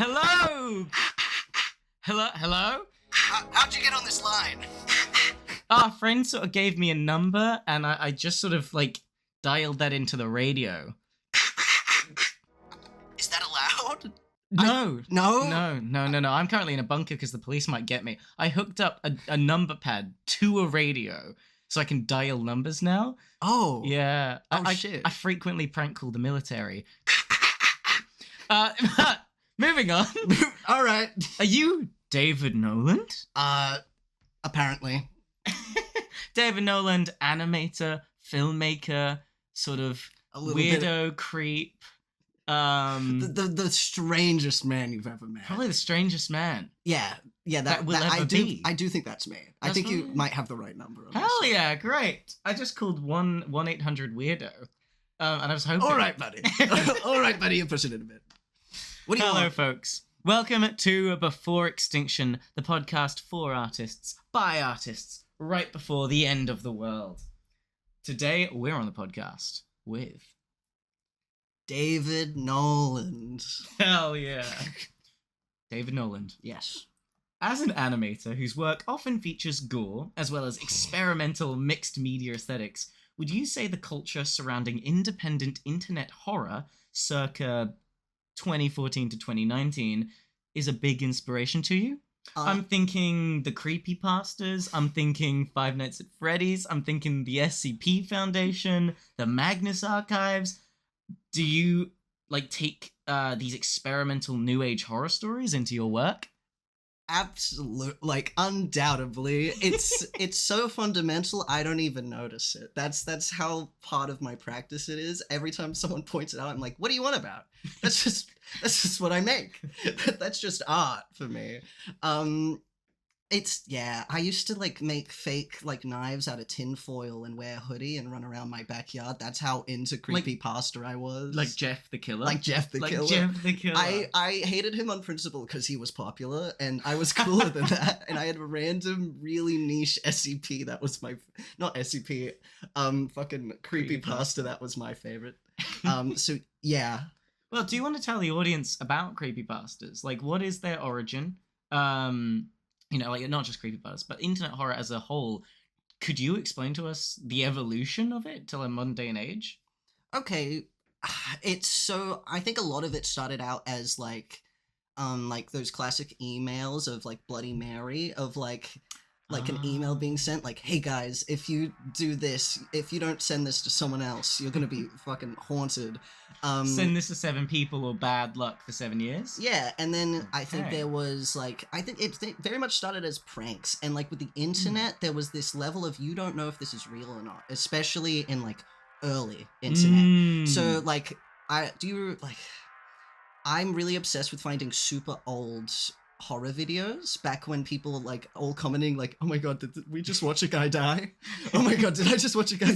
Hello? Hello? How'd you get on this line? Our friend sort of gave me a number, and I just sort of, dialed that into the radio. Is that allowed? No. No? No. I'm currently in a bunker because the police might get me. I hooked up a number pad to a radio, so I can dial numbers now. Oh. Yeah. Shit. I frequently prank call the military. Moving on. All right. Are you David Nowland? Apparently. David Nowland, animator, filmmaker, sort of A little weirdo creep. The strangest man you've ever met. Probably the strangest man. Yeah, that will ever be. I do think that's me. I think you might have the right number. Hell yeah, great. I just called 1-800-weirdo. And I was hoping. All right, buddy. All right, buddy, you're pushing it a bit. What do you want? Folks. Welcome to Before Extinction, the podcast for artists, by artists, right before the end of the world. Today, we're on the podcast with... David Nowland. Hell yeah. David Nowland. Yes. As an animator whose work often features gore, as well as experimental mixed media aesthetics, would you say the culture surrounding independent internet horror, circa 2014 to 2019, is a big inspiration to you? I'm thinking the creepypastas, I'm thinking Five Nights at Freddy's, I'm thinking the SCP Foundation, the Magnus Archives. Do you, take these experimental new age horror stories into your work? Absolutely, undoubtedly. It's so fundamental, I don't even notice it. That's how part of my practice it is. Every time someone points it out, I'm like, what do you want about? That's just what I make. That's just art for me. I used to make fake knives out of tinfoil and wear a hoodie and run around my backyard. That's how into creepypasta I was. Like Jeff the Killer? Like Jeff the Killer. I hated him on principle because he was popular and I was cooler than that. And I had a random, really niche SCP that was not SCP, fucking creepypasta that was my favorite. So yeah. Well, do you want to tell the audience about creepypastas? What is their origin? Not just creepypastas, but internet horror as a whole. Could you explain to us the evolution of it till a modern day and age? Okay, I think a lot of it started out as those classic emails of Bloody Mary of an email being sent hey guys, if you do this, if you don't send this to someone else, you're gonna be fucking haunted. Send this to 7 people or bad luck for 7 years. Yeah, and then I think there was I think it very much started as pranks, and with the internet there was this level of you don't know if this is real or not, especially in early internet. So I'm really obsessed with finding super old horror videos back when people all commenting oh my god, did we just watch a guy die? Oh my god, did I just watch a guy die?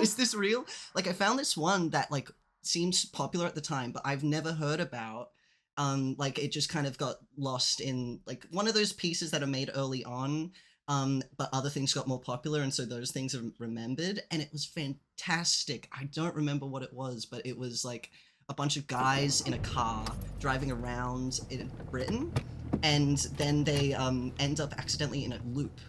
Is this real? I found this one that seems popular at the time, but I've never heard about. It just kind of got lost in one of those pieces that are made early on, but other things got more popular, and so those things are remembered, and it was fantastic. I don't remember what it was, but it was a bunch of guys in a car driving around in Britain, and then they end up accidentally in a loop.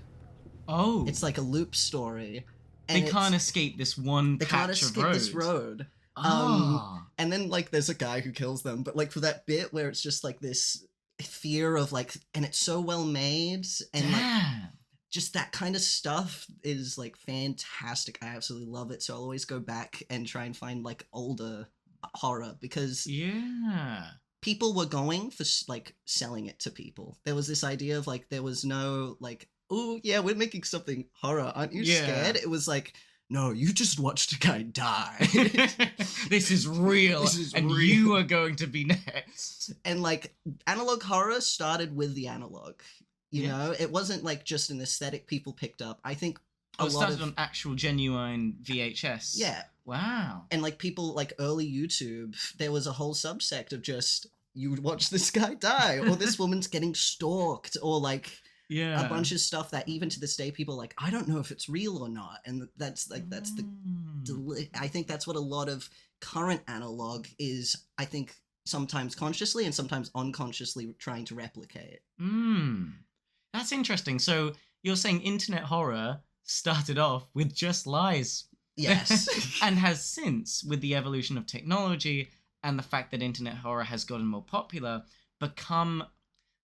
Oh. It's a loop story. And they can't escape this one patch of road. They can't escape this road. And then there's a guy who kills them, but for that bit where it's just this fear of and it's so well made, and just that kind of stuff is fantastic. I absolutely love it. So I'll always go back and try and find older horror, because people were going for selling it to people. There was this idea of there was no oh yeah, we're making something horror, aren't you scared? It was no, you just watched a guy die. This is real. You are going to be next. And analog horror started with the analog. You know, it wasn't just an aesthetic people picked up. I think it started on actual genuine VHS. Yeah. Wow. And people early YouTube, there was a whole subsect of just you would watch this guy die, or this woman's getting stalked, or a bunch of stuff that even to this day people I don't know if it's real or not, and that's I think that's what a lot of current analog is. I think sometimes consciously and sometimes unconsciously trying to replicate. That's interesting. So you're saying internet horror started off with just lies. Yes. And has since, with the evolution of technology and the fact that internet horror has gotten more popular, become,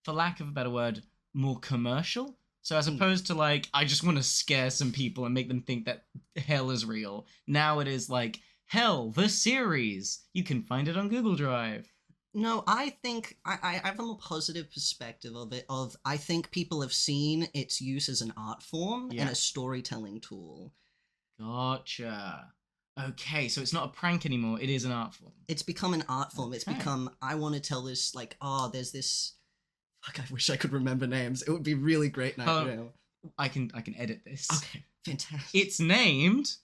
for lack of a better word, more commercial. So as opposed to like, I just want to scare some people and make them think that hell is real, now it is like, Hell, the series. You can find it on Google Drive. No, I think I have a more positive perspective of it. I think people have seen its use as an art form and a storytelling tool. Gotcha. Okay, so it's not a prank anymore. It is an art form. It's become an art form. Okay. It's become, I want to tell this, like, there's this... Fuck, I wish I could remember names. It would be really great now. I can edit this. Okay, fantastic. It's named...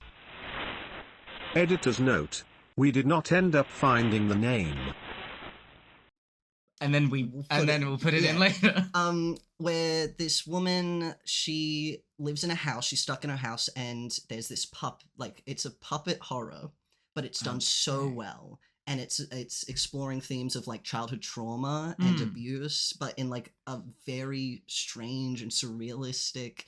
Editor's note. We did not end up finding the name. And then we'll put it in later. Where this woman, she lives in a house, she's stuck in her house, and there's this it's a puppet horror, but it's done so well. And it's exploring themes of like childhood trauma and abuse, but in like a very strange and surrealistic,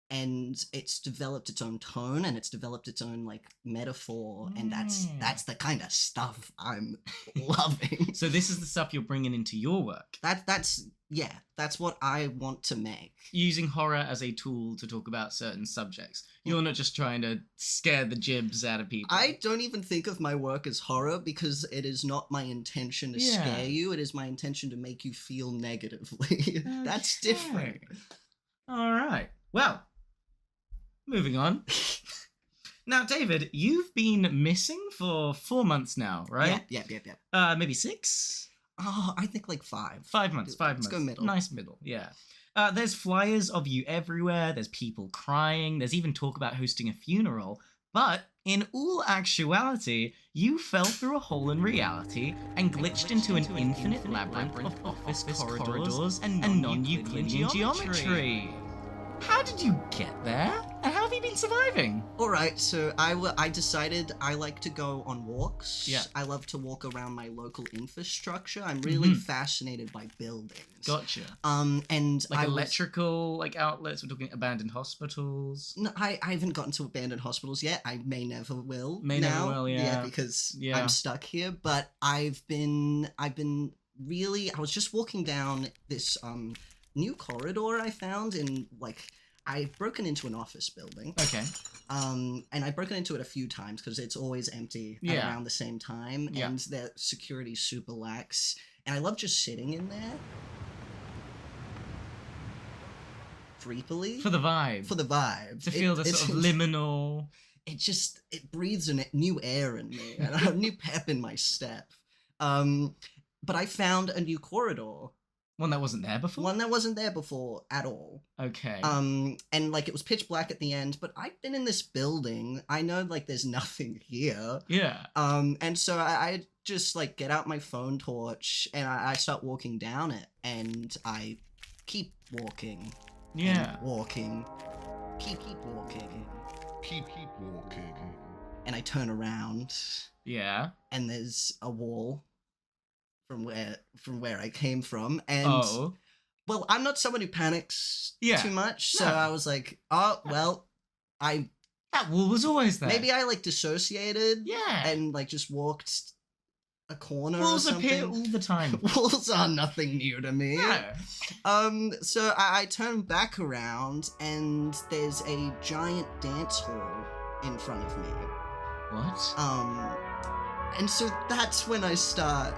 and it's developed its own tone and it's developed its own like metaphor, and that's the kind of stuff I'm loving. So this is the stuff you're bringing into your work. That's what I want to make. Using horror as a tool to talk about certain subjects. You're not just trying to scare the jibs out of people. I don't even think of my work as horror because it is not my intention to scare you. It is my intention to make you feel negatively. Okay. That's different. All right. Well, moving on. Now, David, you've been missing for 4 months now, right? Yeah. Maybe 6? Oh, I think like 5. 5 months. Let's go middle. Nice middle, yeah. There's flyers of you everywhere. There's people crying. There's even talk about hosting a funeral. But in all actuality, you fell through a hole in reality and glitched into an infinite labyrinth of office corridors and non-Euclidean geometry. How did you get there? And how have you been surviving? Alright, so I decided I like to go on walks. Yeah. I love to walk around my local infrastructure. I'm really fascinated by buildings. Gotcha. And like electrical outlets, we're talking abandoned hospitals. No, I haven't gotten to abandoned hospitals yet. I never will. Never will, yeah. Yeah, because I'm stuck here. But I was just walking down this new corridor I found in, like, I've broken into an office building. Okay. And I've broken into it a few times because it's always empty at around the same time, and their security's super lax. And I love just sitting in there. Creepily. For the vibe. To feel the sort of liminal... It breathes a new air in me, and a new pep in my step. But I found a new corridor. One that wasn't there before? One that wasn't there before at all. Okay. And like it was pitch black at the end, but I've been in this building. I know like there's nothing here. Yeah. And so I just like get out my phone torch and I start walking down it, and I keep walking. Yeah. Walking. Keep walking. Keep walking. And I turn around. Yeah. And there's a wall from where I came from, and well, I'm not someone who panics too much, so I was like, that wall was always there. Maybe I like dissociated, and like just walked a corner. Walls or something. appear all the time. Walls are nothing new to me. No. So I turn back around, and there's a giant dance hall in front of me. What? And so that's when I start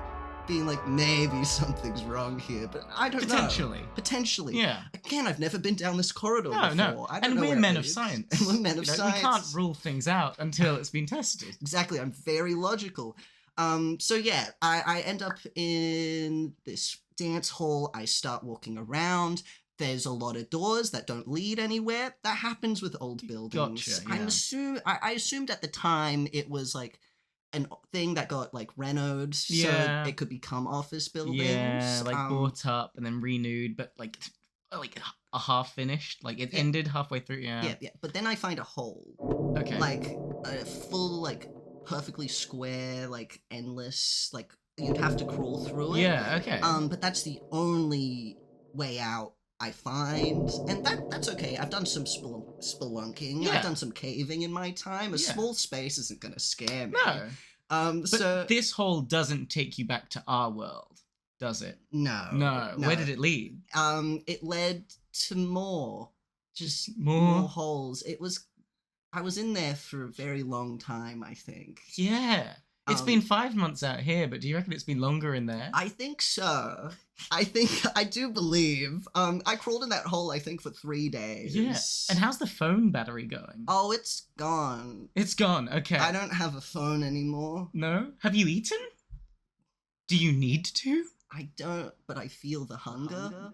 being like, maybe something's wrong here, but I don't know. Potentially. Yeah. Again, I've never been down this corridor before. No. I don't and know we're men of science. And we're men of science. We can't rule things out until it's been tested. Exactly. I'm very logical. So yeah, I end up in this dance hall. I start walking around. There's a lot of doors that don't lead anywhere. That happens with old buildings. Gotcha, yeah. I assumed at the time it was like an thing that got like renoed, so it could become office buildings. Yeah, like bought up and then renewed, but like a half finished. Like it ended halfway through. Yeah. But then I find a hole. Okay. Like a full, like perfectly square, like endless, like you'd have to crawl through it. Yeah, okay. But that's the only way out I find, and that's okay. I've done some spelunking. Yeah. I've done some caving in my time. A Yeah. small space isn't gonna scare me. No. But So this hole doesn't take you back to our world, does it? no. No. Where did it lead? It led to more, just More? more holes. I was in there for a very long time, I think. Yeah. It's Um, been 5 months out here, but do you reckon it's been longer in there? I think so. I do believe. I crawled in that hole, I think, for 3 days. Yeah. And how's the phone battery going? Oh, it's gone. It's gone. Okay. I don't have a phone anymore. No? Have you eaten? Do you need to? I don't, but I feel the hunger.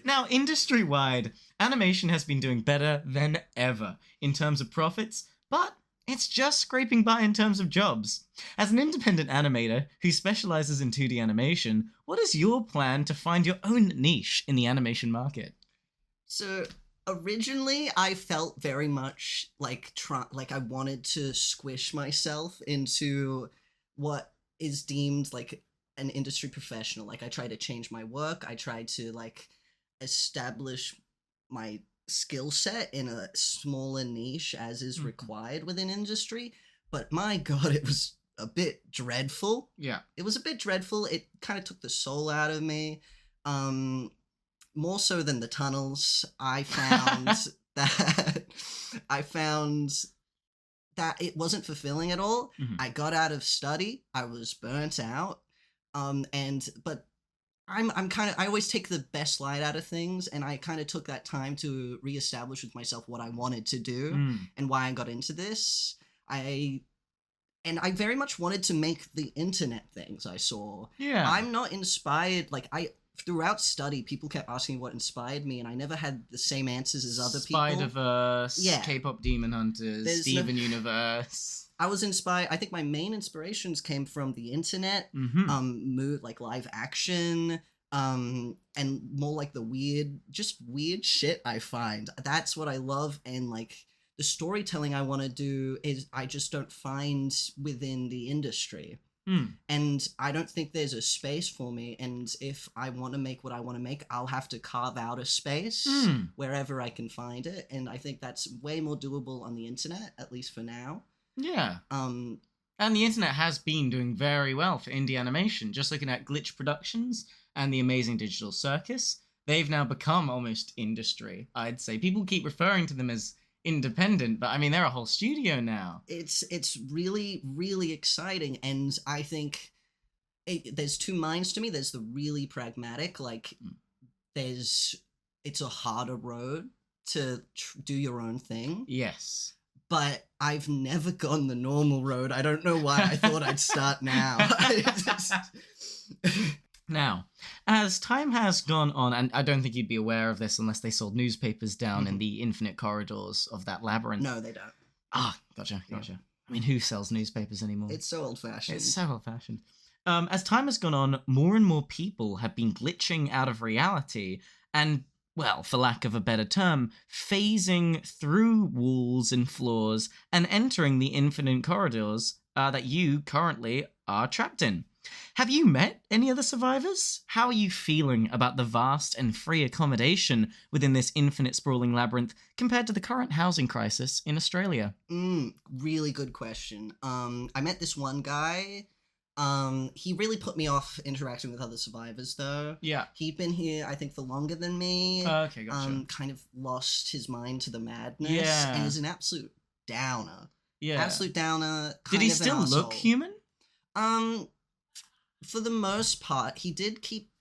Now, industry-wide, animation has been doing better than ever in terms of profits, but it's just scraping by in terms of jobs. As an independent animator who specializes in 2D animation, what is your plan to find your own niche in the animation market? So originally, I felt very much like I wanted to squish myself into what is deemed like an industry professional. Like I tried to change my work. I tried to like establish my skill set in a smaller niche as is required within industry. But my God, it was a bit dreadful. Yeah. It was a bit dreadful. It kind of took the soul out of me. More so than the tunnels. I found that it wasn't fulfilling at all. Mhm. I got out of study. I was burnt out. But I always take the best light out of things, and I kind of took that time to reestablish with myself what I wanted to do and why I got into this. I very much wanted to make the internet things I saw. Yeah. I'm not inspired, throughout study, people kept asking what inspired me, and I never had the same answers as other people. Spider-Verse, Yeah. K-pop Demon Hunters, There's Steven Universe. I was inspired. I think my main inspirations came from the internet, like live action, and more like the weird shit I find. That's what I love, and like the storytelling I want to do is I just don't find within the industry. And I don't think there's a space for me, and if I want to make what I want to make, I'll have to carve out a space wherever I can find it, and I think that's way more doable on the internet, at least for now. Yeah. And the internet has been doing very well for indie animation. Just looking at Glitch Productions and the Amazing Digital Circus, they've now become almost industry, I'd say. People keep referring to them as independent, but I mean, they're a whole studio now. It's really, really exciting, and I think there's two minds to me. There's the really pragmatic, like it's a harder road to do your own thing. Yes. But I've never gone the normal road. I don't know why I thought I'd start now. Now, as time has gone on, and I don't think you'd be aware of this unless they sold newspapers down in the infinite corridors of that labyrinth. No, they don't. Ah, gotcha. I mean, who sells newspapers anymore? It's so old-fashioned. It's so old-fashioned. As time has gone on, more and more people have been glitching out of reality and, well, for lack of a better term, phasing through walls and floors and entering the infinite corridors that you currently are trapped in. Have you met any other survivors? How are you feeling about the vast and free accommodation within this infinite sprawling labyrinth compared to the current housing crisis in Australia? Really good question. I met this one guy. He really put me off interacting with other survivors, though. Yeah. He'd been here, I think, for longer than me. Okay, gotcha. Kind of lost his mind to the madness. Yeah. And is an absolute downer. Yeah. Absolute downer. Did he still look human? For the most part, he did keep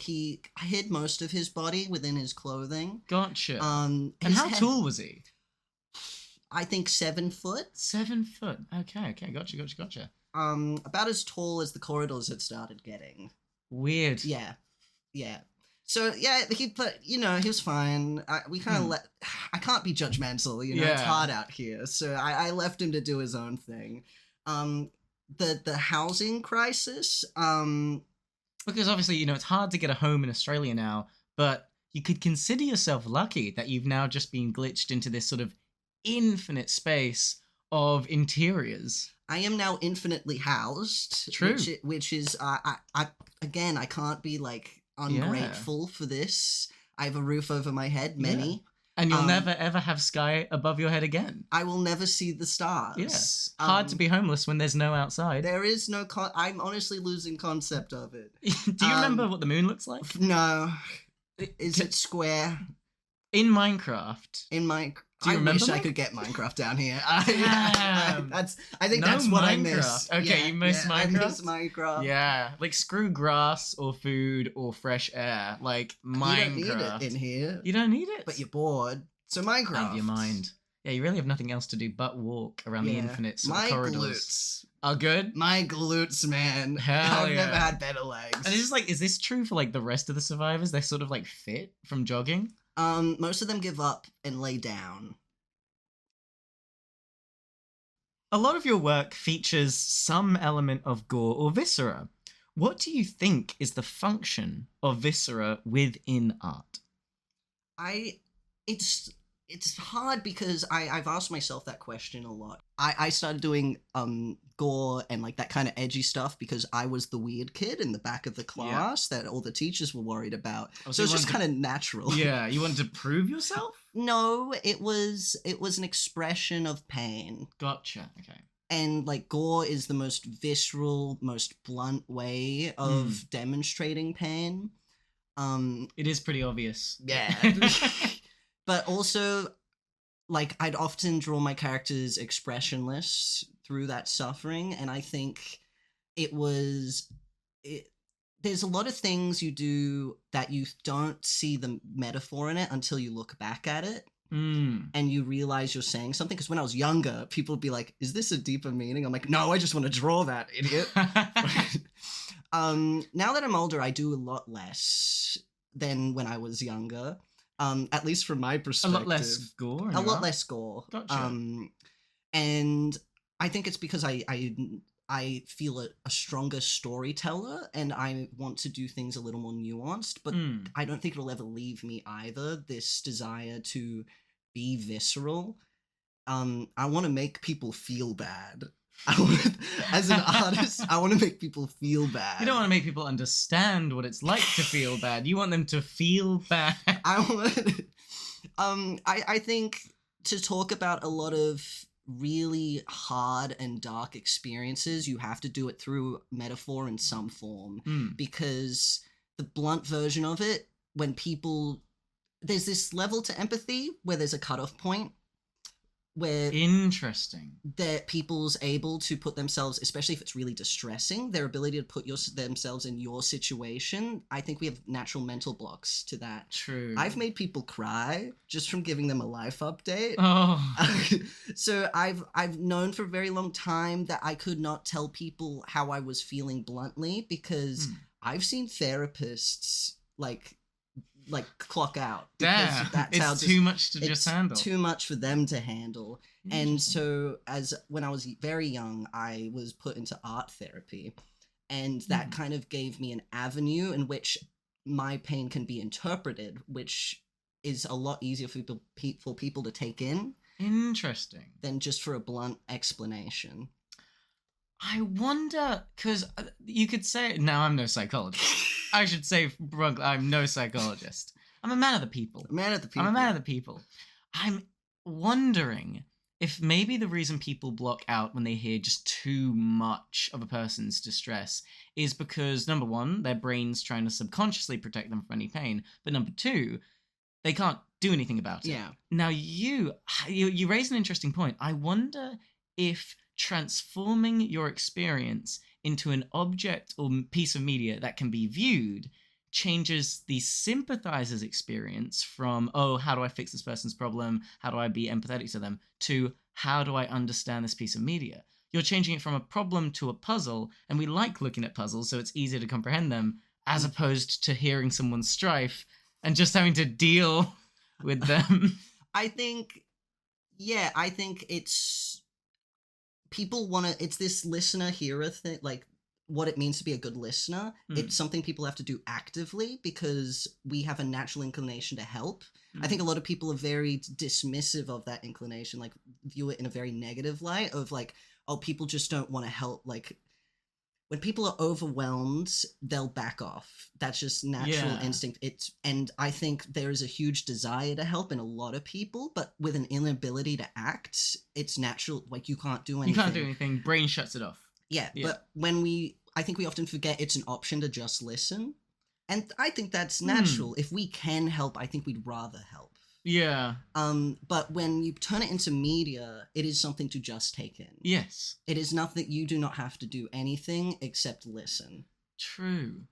he hid most of his body within his clothing. Gotcha. And how tall was he? I think 7 foot. 7 foot. Okay, gotcha. About as tall as the corridors had started getting. Weird. Yeah. So yeah, he was fine. We kind of I can't be judgmental, It's hard out here. So I left him to do his own thing. The housing crisis, because obviously, it's hard to get a home in Australia now, but you could consider yourself lucky that you've now just been glitched into this sort of infinite space of interiors. I am now infinitely housed. True. Which is, I again, I can't be like ungrateful for this. I have a roof over my head, many. And you'll never ever have sky above your head again. I will never see the stars. Yes. Hard to be homeless when there's no outside. There is no I'm honestly losing concept of it. Do you remember what the moon looks like? No. Is it square? In Minecraft. Do you remember? I wish I could get Minecraft down here. I think that's what I miss. Okay, you miss Minecraft? I miss Minecraft. Yeah, like screw grass or food or fresh air. Like Minecraft. You don't need it in here. You don't need it? But you're bored. So Minecraft. Out of your mind. Yeah, you really have nothing else to do but walk around the infinite sort of corridors. Glutes. Are good? My glutes, man. Hell I've never had better legs. And it's just like, is this true for like the rest of the survivors? They're sort of like fit from jogging? Most of them give up and lay down. A lot of your work features some element of gore or viscera. What do you think is the function of viscera within art? It's hard because I've asked myself that question a lot. I started doing gore and like that kind of edgy stuff because I was the weird kid in the back of the class that all the teachers were worried about. So it's just kind of natural. Yeah, you wanted to prove yourself? No, it was an expression of pain. Gotcha, okay. And like gore is the most visceral, most blunt way of demonstrating pain. It is pretty obvious. Yeah. But also, like, I'd often draw my characters expressionless through that suffering, and I think there's a lot of things you do that you don't see the metaphor in it until you look back at it, and you realize you're saying something. Because when I was younger, people would be like, is this a deeper meaning? I'm like, no, I just want to draw that, idiot. Now that I'm older, I do a lot less than when I was younger. At least from my perspective. A lot less gore? A lot less gore. Gotcha. And I think it's because I feel a stronger storyteller and I want to do things a little more nuanced, but I don't think it'll ever leave me either, this desire to be visceral. I want to make people feel bad. As an artist, I want to make people feel bad. You don't want to make people understand what it's like to feel bad. You want them to feel bad. I think to talk about a lot of really hard and dark experiences, you have to do it through metaphor in some form. Because the blunt version of it, there's this level to empathy where there's a cutoff point. Where interesting that people's able to put themselves, especially if it's really distressing, their ability to put themselves in your situation. I think we have natural mental blocks to that. True. I've made people cry just from giving them a life update. Oh. So I've known for a very long time that I could not tell people how I was feeling bluntly because I've seen therapists like clock out. Damn, it's too much to just handle. Too much for them to handle. And so when I was very young, I was put into art therapy. And that kind of gave me an avenue in which my pain can be interpreted, which is a lot easier for people to take in. Interesting. Than just for a blunt explanation. I wonder, because you could say, now I'm no psychologist. I should say, I'm no psychologist. I'm a man of the people. I'm a man of the people. I'm wondering if maybe the reason people block out when they hear just too much of a person's distress is because, number one, their brain's trying to subconsciously protect them from any pain, but number two, they can't do anything about it. Yeah. Now, you raise an interesting point. I wonder if transforming your experience into an object or piece of media that can be viewed changes the sympathizer's experience from, oh, how do I fix this person's problem? How do I be empathetic to them? To, how do I understand this piece of media? You're changing it from a problem to a puzzle, and we like looking at puzzles, so it's easier to comprehend them, as opposed to hearing someone's strife and just having to deal with them. I think it's... people want to, it's this listener-hearer thing, like, what it means to be a good listener. It's something people have to do actively because we have a natural inclination to help. I think a lot of people are very dismissive of that inclination, like view it in a very negative light of like, oh, people just don't want to help. Like when people are overwhelmed, they'll back off. That's just natural instinct. And I think there is a huge desire to help in a lot of people, but with an inability to act, it's natural. Like you can't do anything. You can't do anything. Brain shuts it off. Yeah, but I think we often forget it's an option to just listen. And I think that's natural. If we can help, I think we'd rather help. Yeah. But when you turn it into media, it is something to just take in. Yes. It is nothing, you do not have to do anything except listen. True.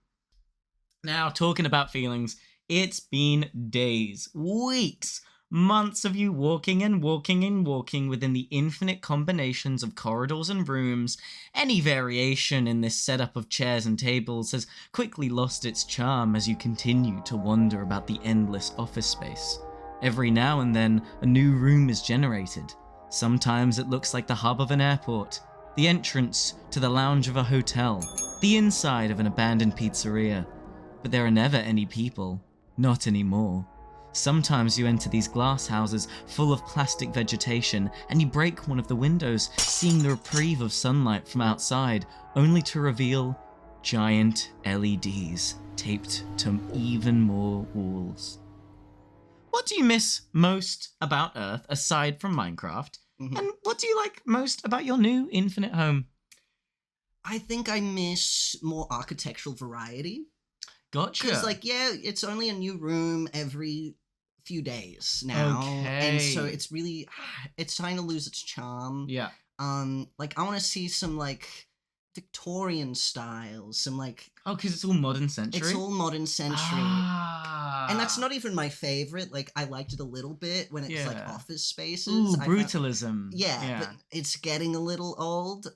Now, talking about feelings, it's been days, weeks, months of you walking and walking and walking within the infinite combinations of corridors and rooms. Any variation in this setup of chairs and tables has quickly lost its charm as you continue to wander about the endless office space. Every now and then, a new room is generated. Sometimes it looks like the hub of an airport, the entrance to the lounge of a hotel, the inside of an abandoned pizzeria. But there are never any people. Not anymore. Sometimes you enter these glass houses full of plastic vegetation and you break one of the windows, seeing the reprieve of sunlight from outside, only to reveal giant LEDs taped to even more walls. What do you miss most about Earth aside from Minecraft? And what do you like most about your new infinite home? I think I miss more architectural variety. Gotcha. Because, like, yeah, it's only a new room every few days now. Okay. And so it's really, it's starting to lose its charm. Yeah. Like, I want to see some, like, Victorian styles, some, like... Oh, because it's all modern century? It's all modern century. Ah. And that's not even my favorite. Like, I liked it a little bit when it's, like, office spaces. Ooh, brutalism. Yeah, but it's getting a little old.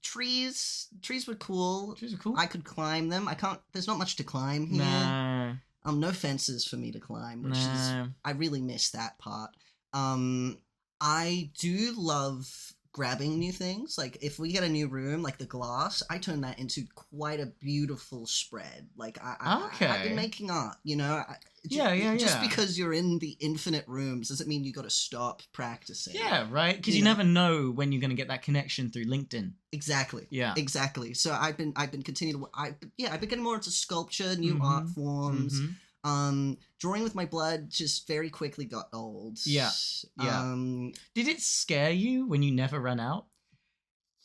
Trees were cool. Trees were cool. I could climb them. There's not much to climb here. No. No fences for me to climb, which is, I really miss that part. I do love grabbing new things. Like, if we get a new room, like the glass, I turn that into quite a beautiful spread. Like, I've been making art, you know? Just because you're in the infinite rooms doesn't mean you got to stop practicing. Yeah, right? Because you never know when you're going to get that connection through LinkedIn. Exactly. Yeah. Exactly. So I've been continuing to... I've been getting more into sculpture, new art forms. Drawing with my blood just very quickly got old. Yeah. Did it scare you when you never ran out?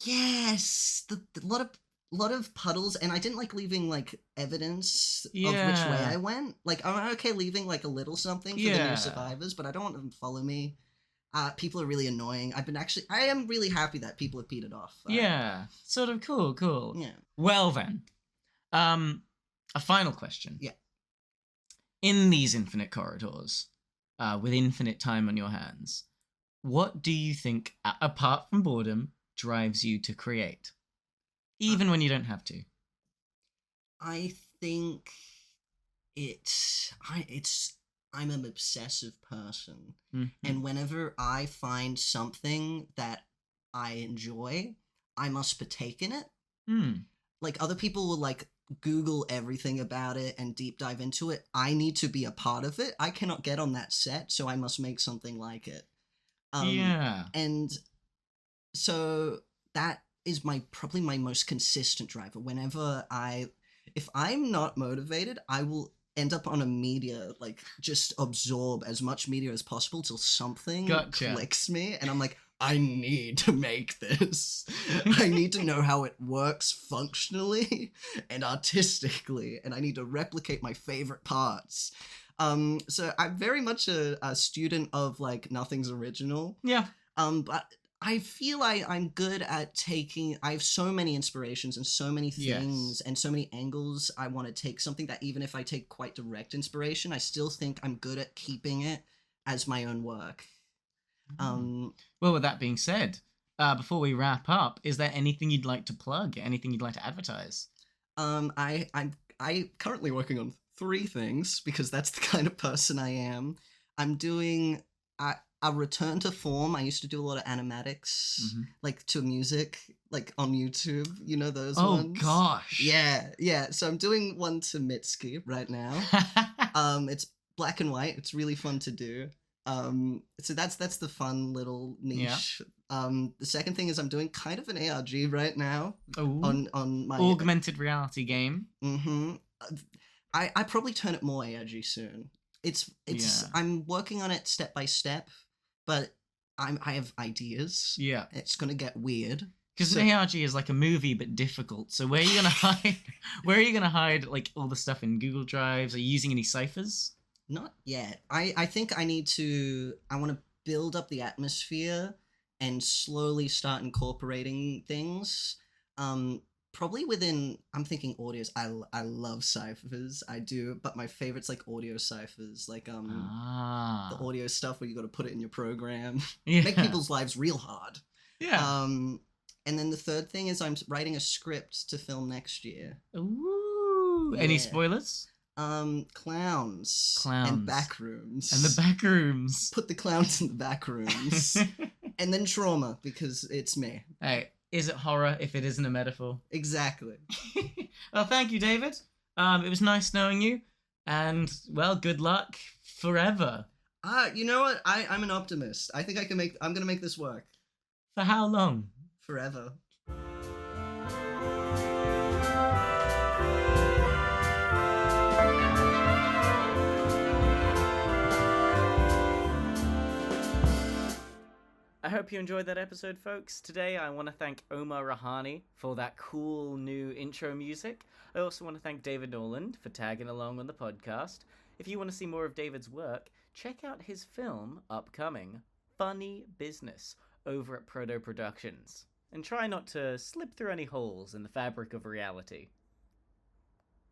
Yes. A lot of puddles, and I didn't like leaving like evidence of which way I went. Like, I'm okay leaving like a little something for the new survivors, but I don't want them to follow me. People are really annoying. I am really happy that people have petered off. Sort of cool. Yeah. Well then, a final question. Yeah. In these infinite corridors, with infinite time on your hands, what do you think, apart from boredom, drives you to create? Even when you don't have to. I think I'm an obsessive person. And whenever I find something that I enjoy, I must partake in it. Like, other people will like Google everything about it and deep dive into it. I need to be a part of it. I cannot get on that set, so I must make something like it. And so that is probably my most consistent driver. If I'm not motivated, I will end up on a media, like, just absorb as much media as possible till something clicks me, and I'm like, I need to make this. I need to know how it works functionally and artistically, and I need to replicate my favorite parts. So I'm very much a student of, like, nothing's original. Yeah. But I feel I'm good at I have so many inspirations and so many things and so many angles I want to take something that even if I take quite direct inspiration, I still think I'm good at keeping it as my own work. Well, with that being said, before we wrap up, is there anything you'd like to plug? Anything you'd like to advertise? I'm currently working on 3 things because that's the kind of person I am. I'm doing... a return to form. I used to do a lot of animatics, like to music, like on YouTube. You know those ones? Oh gosh. Yeah. So I'm doing one to Mitski right now. It's black and white. It's really fun to do. So that's the fun little niche. The second thing is I'm doing kind of an ARG right now. Ooh. On my augmented reality game. I probably turn it more ARG soon. It's I'm working on it step by step, but I have ideas. Yeah. It's gonna get weird. Because an ARG is like a movie but difficult. So where are you gonna hide? Where are you gonna hide like all the stuff in Google Drives? Are you using any ciphers? Not yet. I think I want to build up the atmosphere and slowly start incorporating things. Probably within, I'm thinking audios. I love ciphers. I do, but my favorite's like audio ciphers, like the audio stuff where you got to put it in your program. Make people's lives real hard. Yeah. And then the third thing is I'm writing a script to film next year. Ooh. Yeah. Any spoilers? Clowns and back rooms. And the back rooms. Put the clowns in the back rooms. And then trauma, because it's me. Hey, is it horror if it isn't a metaphor? Exactly. Well, thank you, David. It was nice knowing you. And, well, good luck forever. You know what? I'm an optimist. I think I'm gonna make this work. For how long? Forever. I hope you enjoyed that episode, folks. Today I want to thank Omar Rahani for that cool new intro music. I also want to thank David Nowland for tagging along on the podcast. If you want to see more of David's work, check out his film, upcoming, Funny Business, over at Proto Productions. And try not to slip through any holes in the fabric of reality.